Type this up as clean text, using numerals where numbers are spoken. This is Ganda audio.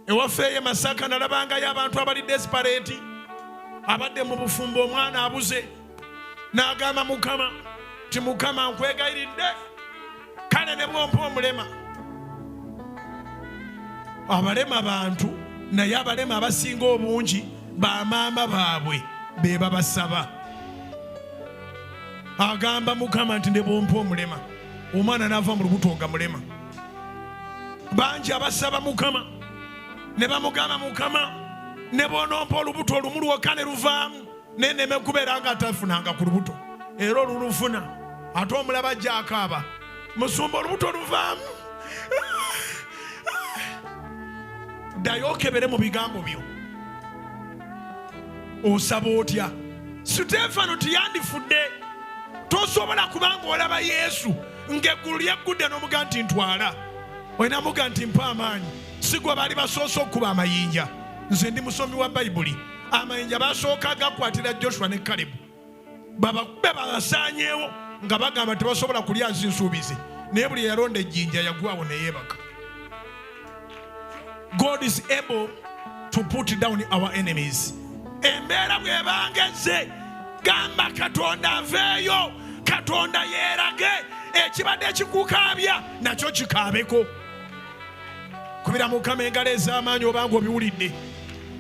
ewaffe Masaka nalabangayo abantu abali desperate abadde mu bufumbo omwana abuze n'agamba Mukama ti Mukama nkwegayiridde kale ne bwompa omulema. Abalema bantu naye abalema abasinga obungi bamaama baabwe be babasaba. Agamba Mukama nti ne bwompa omulema omwana n'ava mu lubuto nga mulema. Bangi abasaba Mukama ne bamugamba Mukama ne bw'onompa olubuto olumu lwokka ne luvaamu neneme kubeera nga atafunanga ku lubuto era olulufuna ate omulaba ajja akaaba musumba olubuto luvaamu. Ddayo okebere mu bigambo byo. Osaba otya? Sitefano tiyandifudde. Tosobola kubanga olaba Yesu ng'eggulu lyeggudde n'omuga nti ntwala. Olina muga nti mpa amaanyi. Si gwe baali basoose okuba amayinja. Nze ndi musomi wa Bayibuli. Amayinja basooka gakwatira Joshua ne Kalebu. Babakube babasaanyeewo nga bagamba tebasobola kulya nsuubize. Naye buli yalonda ejjinja yagwawo ne yeebaka. God is able to put down our enemies. Embeera bw'ebangeze gamba Katonda aveeyo, Katonda yeerage, ekibadde ekikukaabya nakyo kikaabeko. Kubira Mukama engalo ez'amaanyi obanga obiwulidde.